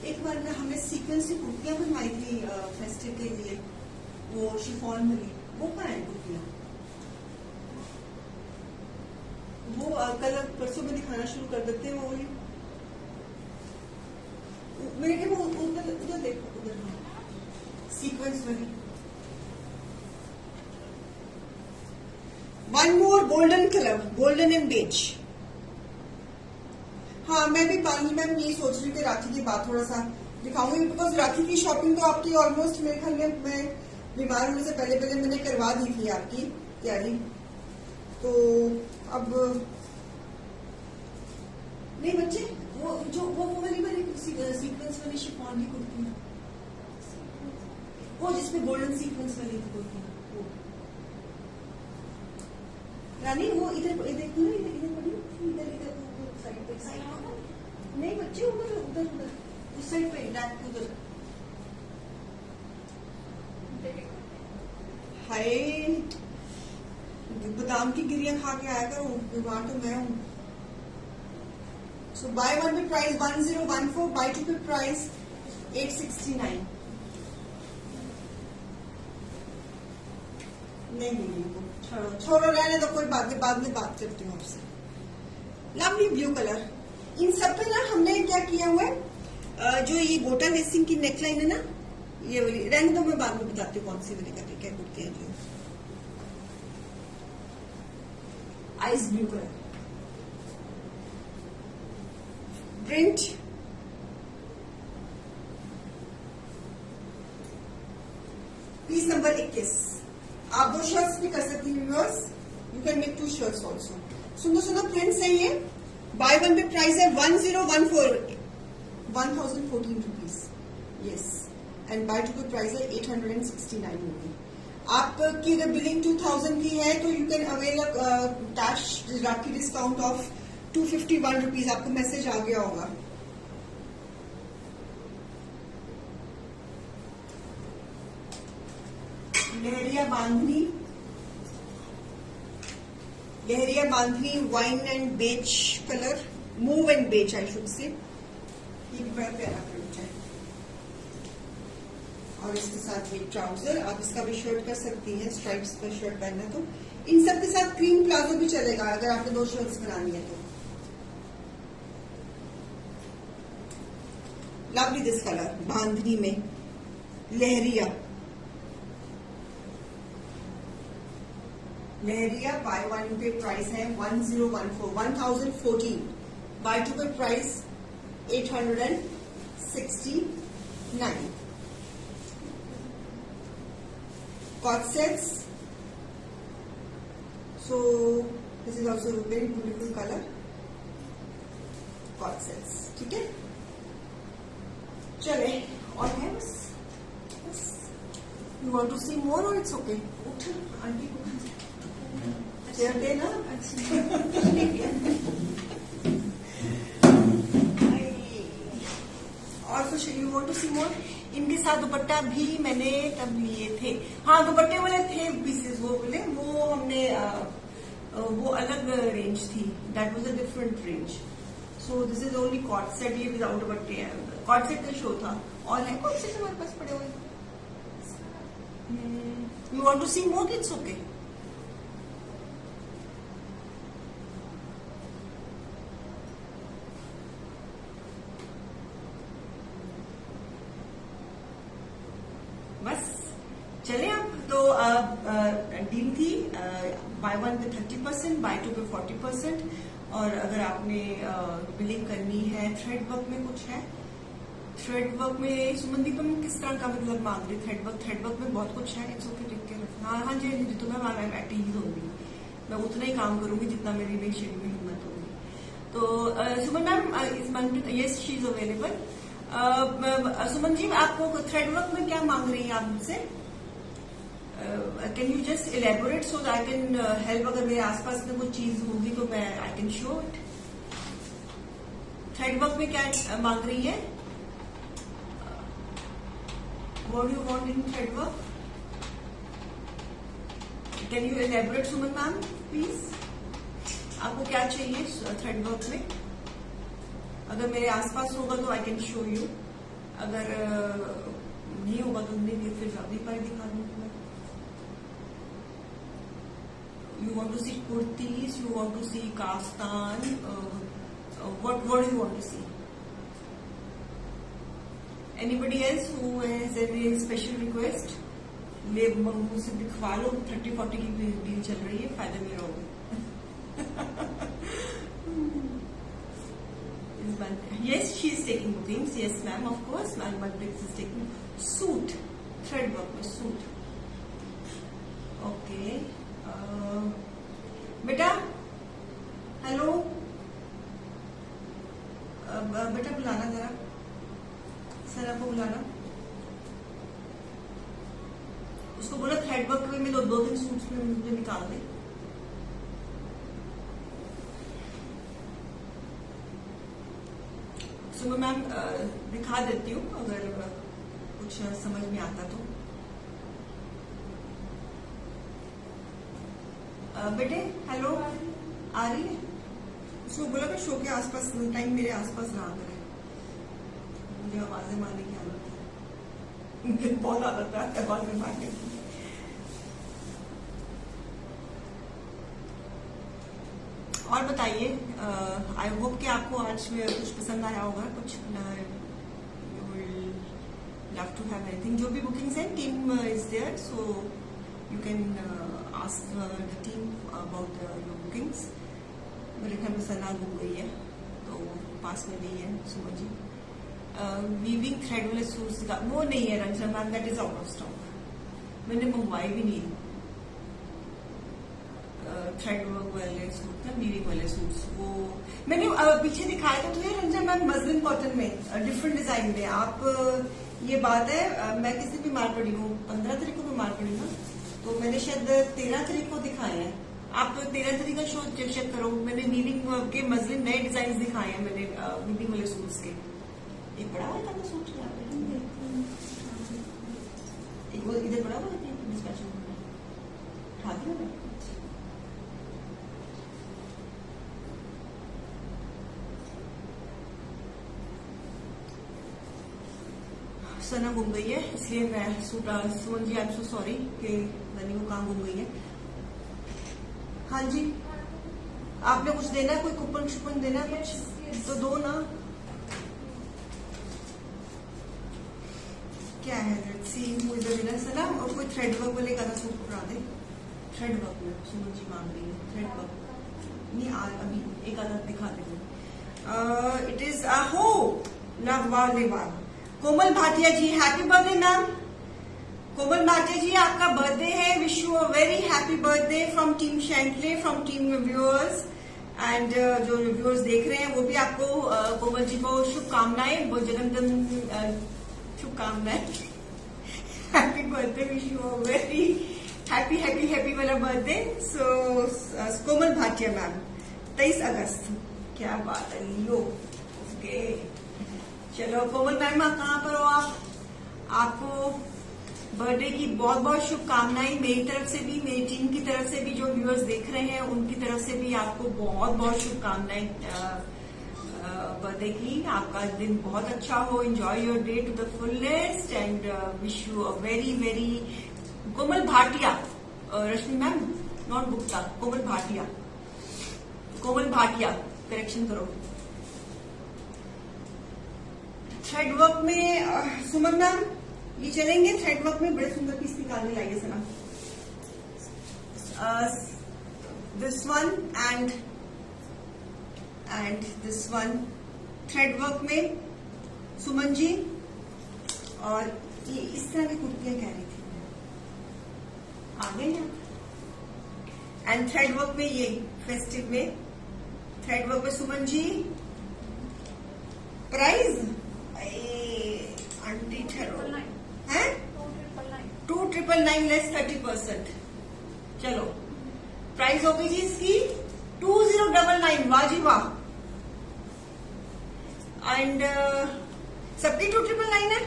एक बार ना हमने सीक्वेंस की कुर्तियां बनवाई थी फेस्टिव के लिए, वो शिफॉन वाली, वो कहाँ है कुर्तियां? वो कल परसों में दिखाना शुरू कर देते हैं। वो वाली मेरे के वो उधर देखो, उधर सीक्वेंस वाली। One more golden colour, golden and beige. हाँ, मैं भी पानी मैम यही सोच रही थी राखी की बात थोड़ा सा दिखाऊंगी, बिकॉज राखी की शॉपिंग तो आपकी ऑलमोस्ट मेरे ख्याल में मैं बीमार होने से पहले मैंने करवा दी थी आपकी तैयारी। तो अब नहीं बच्चे, वो जो वो वाली सीक्वेंस वाली शिफॉन की कुर्ती है, वो जिसमें गोल्डन सीक्वेंस वाली कुर्ती है, वो रानी, वो इधर देखो ना, इधर पड़ी, इधर साइड पे, नहीं बच्चे, उधर उस साइड पे, बैक उधर। हाय, बादाम की गिरियां खा के आया करो, बीमार तो मैं हूं। सो buy one pay price 1014, buy two pay price 869। नहीं छोड़ो रहने दो, कोई बात नहीं, बाद में बात करती हूँ आपसे। लवली ब्लू कलर, इन सब पे ना हमने क्या किया हुआ है, जो ये गोटा लेसिंग की नेकलाइन है ना, ये वाली रहने दो, मैं बाद में बताती हूँ कौन सी वाली करके क्या कुर्ती है। जो ice blue colour print, piece number 21। आप 2 शर्ट्स भी कर सकती हैं viewers, you can make 2 shirts also. सुंदर प्रिंट सही है। बाय वन पे प्राइस है 1014, 1014 rupees, yes, and buy two pay price है 869 होगी। आपकी अगर बिलिंग 2000 की है तो you can avail cash Rakhi discount of 251 rupees. आपको मैसेज आ गया होगा। Leheriya bandhani wine and beige colour, mauve and beige I should say, ये बड़ा प्यारा प्रिंट है। और इसके साथ ये ट्राउजर, आप इसका भी शर्ट कर सकती हैं, स्ट्राइप्स पर शर्ट पहनना। तो इन सब के साथ क्रीम प्लाजो भी चलेगा अगर आपने 2 शर्ट्स बनानी है तो। लवली दिस कलर, बांधनी में leheriya buy one pay price है 1014, buy two pay price 869। Co-ord sets, so this is also very beautiful colour, co-ord sets, ठीक है। चले और है बस, you want to see more और इट्स ओके। उठ आंटी को चेयर दे ना, और कुछ you want to see more. इनके साथ दुपट्टा भी मैंने तब लिए थे, हाँ दुपट्टे वाले थे पीसेस, वो बोले वो हमने वो अलग रेंज थी, that was a different range. So this is only cord set, ये विदाउट बट्टे है, कॉर्ड सेट का शो था। और है कौन से हमारे पास पड़े हुए? You want to see more? It's okay. बस चले आप। तो डील थी बाय 1 पे 30%, बाय 2 पे 40%। और अगर आपने बिलिंग करनी है, थ्रेड वर्क में कुछ है, थ्रेड वर्क में सुमनदीप हम किस तरह का मतलब मांग रहे? थ्रेड वर्क में बहुत कुछ है। इट्स ओके, लिख के रखना। हाँ जी जी, तो मैं एक्टिव होंगी, मैं उतना ही काम करूंगी जितना मेरी नई शेड्यूल में हिम्मत होगी। तो सुमन मैम इस month, yes she is available. Suman ji, आपको थ्रेड वर्क में क्या मांग रही है आप मुझसे? Can you just elaborate so I can help? अगर मेरे आसपास में कुछ चीज होगी तो मैं I can show it. Thread work में क्या मांग रही है? What do you want in thread work? Can you elaborate Suman ma'am please? आपको क्या चाहिए थ्रेड वर्क में? अगर मेरे आसपास होगा तो आई कैन शो यू, अगर नहीं होगा तो नहीं, फिर अभी पर दिखा दूंगी मैं। You want to see kurtis? You want to see kaftan? What do you want to see? Anybody else who has any special request? ले मुझसे दिखवा लो। 30-40 की डील चल रही है, फायदे में रहोगे। Yes, she is taking bookings. Yes, ma'am, of course. Ma'am, Manpreet is taking suit, thread work में suit. Okay. बेटा हेलो, बेटा बुलाना जरा, सर को बुलाना। उसको बोला थ्रेड वर्क में दो तीन सूट्स में मुझे निकाल दे। सुबह मैम दिखा देती हूँ अगर कुछ समझ में आता तो। बेटे हेलो, आ रही है? उसको बोला कि शो के आसपास टाइम मेरे आसपास रहा करे, मुझे आवाजें मारने की आदत है। बहुत आदत है आवाजें मारने की। और बताइए, आई होप कि आपको आज में कुछ पसंद आया होगा, कुछ you will love to have anything. जो भी बुकिंग्स है, team is there, so you can ask the team about your bookings. मेरे घर में सना घूम गई है तो पास में नहीं है सुमन जी। वीविंग थ्रेड वाले सूट्स का वो नहीं है Ranjana ma'am, that is out of stock. मैंने मंगवाई भी नहीं थ्रेड वर्क वाले सूट ना, वीविंग वाले सूट्स। वो मैंने पीछे दिखाया था तो ये रंजना मैम मसलिन कॉटन में डिफरेंट डिजाइन में। आप ये बात है, मैं किसी भी मार पड़ी हूँ, 15 तारीख को भी मार पड़ी ना, तो मैंने शायद 13 तारीख को दिखाए हैं। आप 13 तारीख का शो चेक करो, मैंने वीविंग के मसलिन नए डिजाइन दिखाए हैं मैंने वीविंग वाले सूट्स के। एक बड़ा वाला था सूट, एक वो इधर बड़ा वाला उठा दिया। सना घूम गई है इसलिए मैं Suman ji, I am so sorry कि मैंने वो कहाँ घूम गई है। हाँ जी, आपने कुछ देना है, कोई कूपन शुपन देना है कुछ तो दो ना। क्या है सी मुझे देना सना, और कोई थ्रेड वर्क वाले का सूट पकड़ा दे। थ्रेड वर्क में सुमन जी मांग रही है थ्रेड वर्क नहीं, अभी एक आधा दिखा दे। इट इज हो love Komal Bhatia ji, happy birthday ma'am. Komal Bhatia ji, आपका बर्थडे है, wish you a very happy birthday from team Shankley, from team viewers and जो व्यूअर्स देख रहे हैं वो भी आपको कोमल जी को शुभकामनाएं, वो जन्मदिन शुभकामनाएं। Happy birthday, wish you a very happy happy happy वाला बर्थडे। सो कोमल भाटिया मैम 23 अगस्त, क्या बात है लियो। ओके चलो कोमल मैम, कहाँ पर हो आप? आपको बर्थडे की बहुत बहुत शुभकामनाएं मेरी तरफ से भी, मेरी टीम की तरफ से भी, जो व्यूअर्स देख रहे हैं उनकी तरफ से भी आपको बहुत बहुत शुभकामनाएं। बर्थडे की। आपका दिन बहुत अच्छा हो, enjoy your day to the fullest and wish you a very very Komal Bhatia, Rashmi ma'am not Gupta, Komal Bhatia, Komal Bhatia, correction करो। थ्रेड वर्क में सुमन मैम ये चलेंगे, थ्रेड वर्क में बड़े सुंदर पीस निकालने लाइए Sana. This one and this one thread work में सुमन जी, और ये इस तरह की कुर्तियां कह रही थी आगे ना। एंड थ्रेड वर्क में ये फेस्टिव में थ्रेड वर्क में सुमन जी। प्राइस आंटी ठहरो है 2999 लेस 30%। चलो प्राइस होगी जी इसकी 2099, वाह जी वाह। एंड सबकी 299 है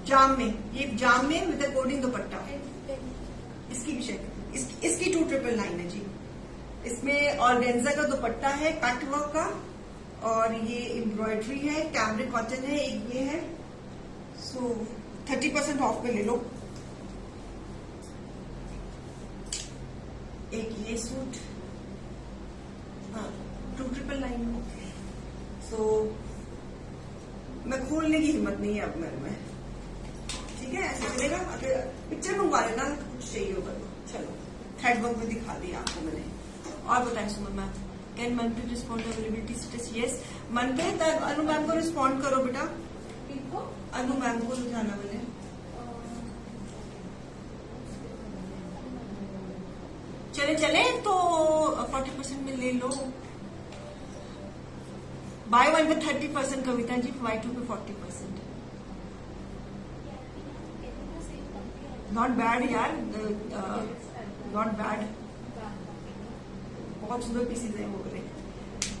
जाम में, ये जाम में विद कोडिंग दुपट्टा। इसकी भी शेक, इसकी 299 है जी। इसमें ऑर्गेन्जा का दुपट्टा है कट वर्क का, और ये एम्ब्रॉयडरी है, कैमरिक कॉटन है, एक ये है। सो 30% ऑफ में ले लो। एक ये सूट, हाँ 2999। सो मैं खोलने की हिम्मत नहीं है अब मेरे में, ठीक है ऐसे चलेगा। अगर पिक्चर मंगवा लेना कुछ चाहिए होगा तो। चलो थ्रेड वर्क में दिखा दिया आपको मैंने। और बताएं Suman ma'am, can Manpreet respond availability status? Yes Manpreet, Anu ma'am को रिस्पॉन्ड करो बेटा। अनु मैम को लुधियाना वाले चले तो 40% में ले लो। बाय वन पे 30% कविता जी, बाय टू पे 40%। नॉट बैड यार, नॉट बैड, बहुत सुंदर पीसेज है वो वाले।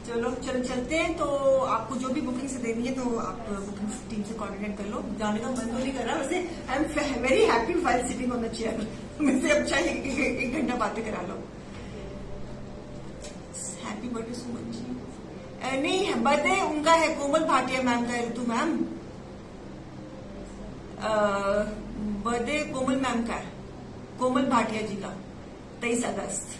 चलो चलते हैं। तो आपको जो भी बुकिंग से देनी है तो आप बुकिंग टीम से कोऑर्डिनेट कर लो। जाने का मन तो नहीं कर रहा, वैसे आई am very happy while sitting on the chair. मुझसे अब चाहे एक घंटा बातें करा लो। Happy birthday Suman ji. नहीं, बर्थडे उनका है कोमल भाटिया मैम का, ऋतु मैम बर्थडे कोमल मैम का है, कोमल भाटिया जी का 23 अगस्त।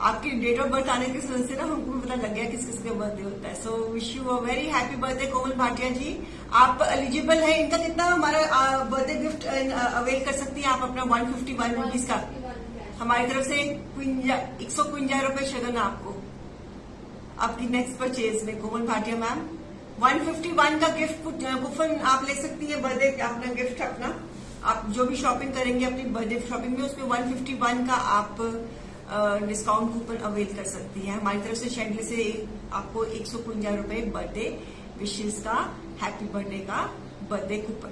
आपकी डेट ऑफ बर्थ आने की वजह से ना हमको भी पता लग गया किस किस का बर्थडे होता है। So wish you a very happy birthday Komal Bhatia ji. आप एलिजिबल है, इनका कितना हमारा बर्थडे गिफ्ट अवेल कर सकती हैं आप अपना 151 रुपीज का। हमारी तरफ से 151 रुपए शगन आपको आपकी नेक्स्ट परचेज में। कोमल भाटिया मैम 151 का गिफ्ट कूपन आप ले सकती है, बर्थडे अपना गिफ्ट अपना। आप जो भी शॉपिंग करेंगे अपनी बर्थडे शॉपिंग में, उसमें 151 का आप डिस्काउंट कूपन अवेल कर सकती है। हमारी तरफ से शेडले से आपको 151 रुपए बर्थडे विशेष का, हैप्पी बर्थडे का बर्थडे कूपन।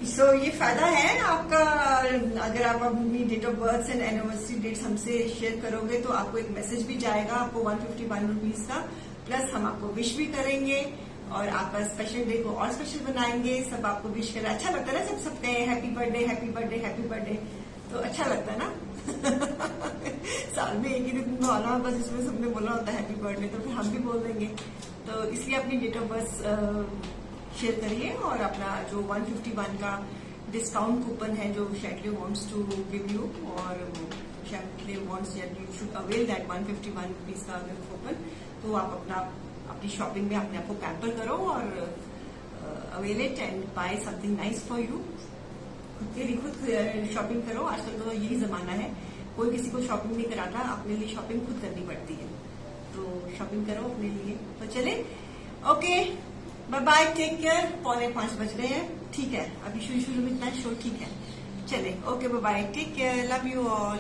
सो ये फायदा है आपका, अगर आप अपनी date of birth and anniversary dates हमसे शेयर करोगे तो आपको एक मैसेज भी जाएगा आपको 151 रुपीज का, प्लस हम आपको विश भी करेंगे और आपका स्पेशल डे को और स्पेशल बनाएंगे। सब आपको विश करें, अच्छा लगता है ना, सब कहें happy birthday happy birthday happy birthday, तो अच्छा लगता है ना। साल में एक ही दिन तो आना होता है जिसमें सबने बोला होता है हैप्पी बर्थडे, तो फिर हम भी बोल देंगे। तो इसलिए अपनी डेट ऑफ बर्थ शेयर करिए और अपना जो 151 का डिस्काउंट कूपन है जो Shedly wants to give you, और Shedly wants that you should avail that 151 rupees का गिफ्ट कूपन। तो आप अपनी शॉपिंग में अपने आप को पैम्पर करो और avail it and buy something nice for you. खुद शॉपिंग करो, आजकल तो यही जमाना है, कोई किसी को शॉपिंग नहीं कराता, अपने लिए शॉपिंग खुद करनी पड़ती है। तो शॉपिंग करो अपने लिए। तो चले, okay bye bye, take care. 4:45 बज रहे हैं, ठीक है, अभी शुरू में इतना शो ठीक है। चले, okay bye bye, take care, love you all.